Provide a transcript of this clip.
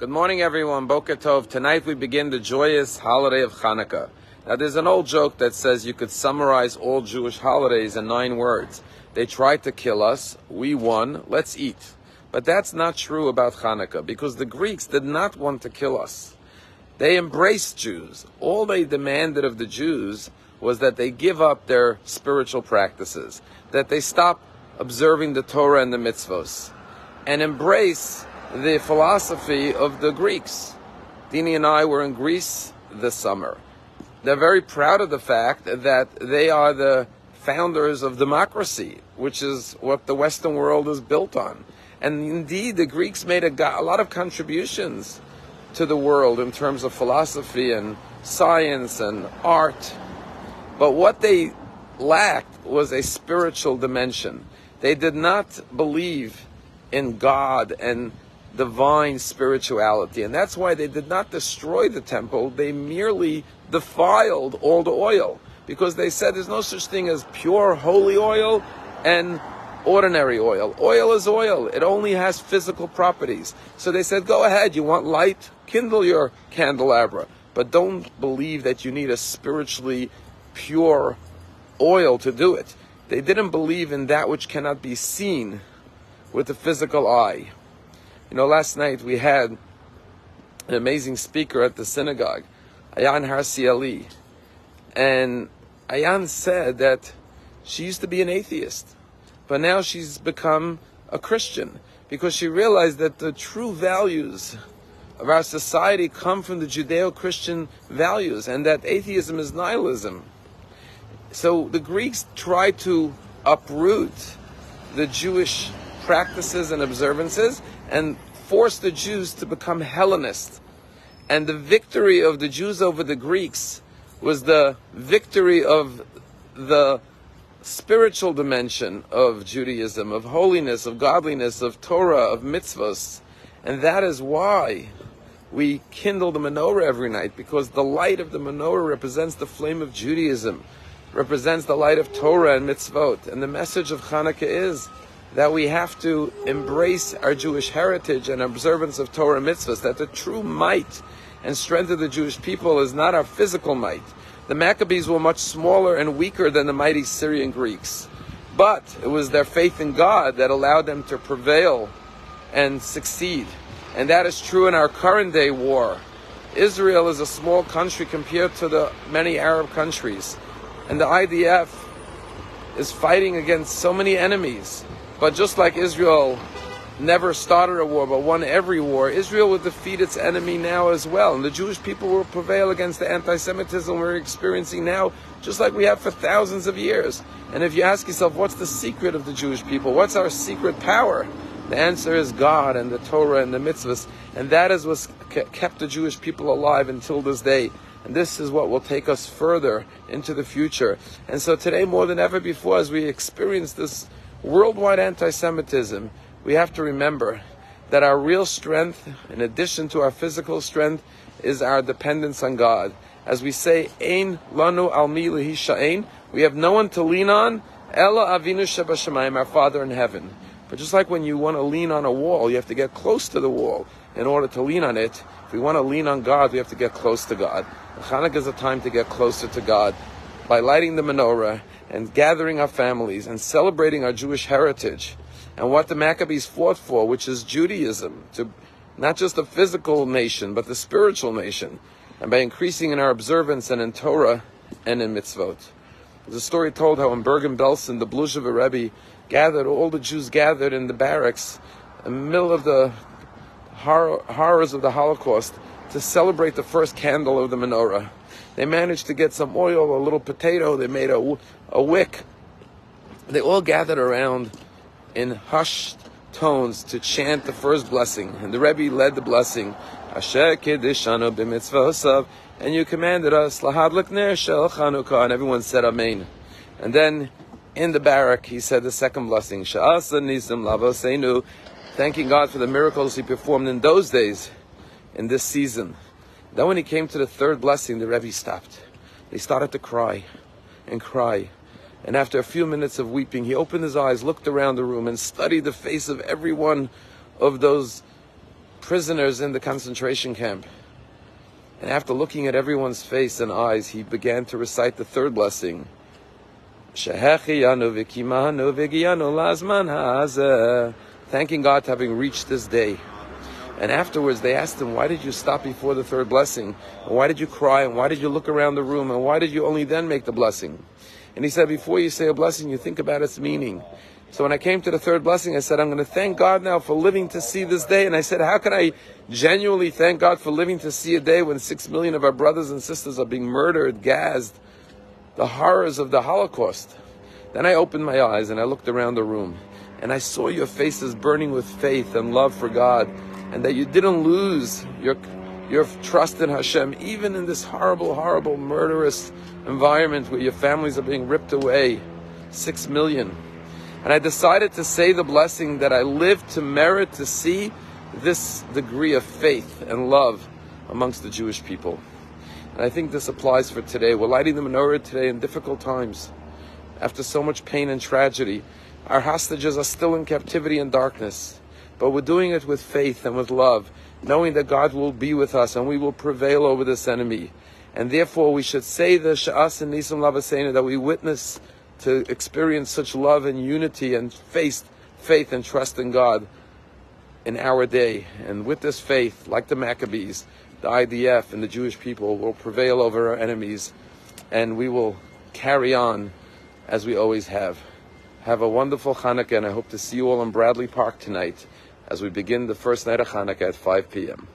Good morning, everyone. Boker Tov. Tonight we begin the joyous holiday of Chanukah. Now, there's an old joke that says you could summarize all Jewish holidays in 9 words. They tried to kill us, we won, let's eat. But that's not true about Chanukah, because the Greeks did not want to kill us. They embraced Jews. All they demanded of the Jews was that they give up their spiritual practices, that they stop observing the Torah and the mitzvos, and embrace the philosophy of the Greeks. Dini and I were in Greece this summer. They're very proud of the fact that they are the founders of democracy, which is what the Western world is built on. And indeed, the Greeks made a lot of contributions to the world in terms of philosophy and science and art. But what they lacked was a spiritual dimension. They did not believe in God and divine spirituality. And that's why they did not destroy the temple. They merely defiled all the oil, because they said there's no such thing as pure holy oil and ordinary oil. Oil is oil. It only has physical properties. So they said, go ahead, you want light? Kindle your candelabra. But don't believe that you need a spiritually pure oil to do it. They didn't believe in that which cannot be seen with the physical eye. You know, last night we had an amazing speaker at the synagogue, Ayan Harsiali. And Ayan said that she used to be an atheist, but now she's become a Christian, because she realized that the true values of our society come from the Judeo-Christian values, and that atheism is nihilism. So the Greeks tried to uproot the Jewish practices and observances and force the Jews to become Hellenists. And the victory of the Jews over the Greeks was the victory of the spiritual dimension of Judaism, of holiness, of godliness, of Torah, of mitzvahs. And that is why we kindle the menorah every night, because the light of the menorah represents the flame of Judaism, represents the light of Torah and mitzvot. And the message of Chanukah is that we have to embrace our Jewish heritage and observance of Torah and mitzvahs, that the true might and strength of the Jewish people is not our physical might. The Maccabees were much smaller and weaker than the mighty Syrian Greeks, but it was their faith in God that allowed them to prevail and succeed. And that is true in our current day war. Israel is a small country compared to the many Arab countries, and the IDF is fighting against so many enemies. But just like Israel never started a war but won every war, Israel will defeat its enemy now as well. And the Jewish people will prevail against the anti-Semitism we're experiencing now, just like we have for thousands of years. And if you ask yourself, what's the secret of the Jewish people? What's our secret power? The answer is God and the Torah and the mitzvahs. And that is what's kept the Jewish people alive until this day. And this is what will take us further into the future. And so today, more than ever before, as we experience this worldwide anti-Semitism, we have to remember that our real strength, in addition to our physical strength, is our dependence on God. As we say, Ein lanu al mi lehishain, we have no one to lean on, Ela avinu shebashamayim, our Father in heaven. But just like when you want to lean on a wall, you have to get close to the wall in order to lean on it. If we want to lean on God, we have to get close to God. Chanukah is a time to get closer to God by lighting the menorah and gathering our families and celebrating our Jewish heritage and what the Maccabees fought for, which is Judaism, to not just a physical nation, but the spiritual nation, and by increasing in our observance and in Torah and in mitzvot. There's a story told how in Bergen-Belsen, the Bluzhever Rabbi all the Jews gathered in the barracks in the middle of the horrors of the Holocaust to celebrate the first candle of the menorah. They managed to get some oil, a little potato, they made a wick. They all gathered around in hushed tones to chant the first blessing. And the Rebbe led the blessing, Asher Kedishanu b'mitzvosav, and you commanded us, Lahadlik ner shel Chanukah, and everyone said Amen. And then in the barrack, he said the second blessing, Sha'asa nisim lavoseinu, thanking God for the miracles he performed in those days, in this season. Then when he came to the third blessing, the Rebbe stopped. They started to cry and cry. And after a few minutes of weeping, he opened his eyes, looked around the room, and studied the face of every one of those prisoners in the concentration camp. And after looking at everyone's face and eyes, he began to recite the third blessing. Thanking God for having reached this day. And afterwards they asked him, why did you stop before the third blessing? And why did you cry? And why did you look around the room? And why did you only then make the blessing? And he said, before you say a blessing, you think about its meaning. So when I came to the third blessing, I said, I'm going to thank God now for living to see this day. And I said, how can I genuinely thank God for living to see a day when 6 million of our brothers and sisters are being murdered, gassed, the horrors of the Holocaust? Then I opened my eyes and I looked around the room and I saw your faces burning with faith and love for God, and that you didn't lose your trust in Hashem, even in this horrible, horrible, murderous environment where your families are being ripped away, 6 million. And I decided to say the blessing that I lived to merit to see this degree of faith and love amongst the Jewish people. And I think this applies for today. We're lighting the menorah today in difficult times. After so much pain and tragedy, our hostages are still in captivity and darkness. But we're doing it with faith and with love, knowing that God will be with us and we will prevail over this enemy. And therefore we should say the Sha'as and Nisam Lavasena, that we witness to experience such love and unity and faith and trust in God in our day. And with this faith, like the Maccabees, the IDF and the Jewish people will prevail over our enemies, and we will carry on as we always have. Have a wonderful Chanukah, and I hope to see you all in Bradley Park tonight as we begin the first night of Chanukah at 5 p.m.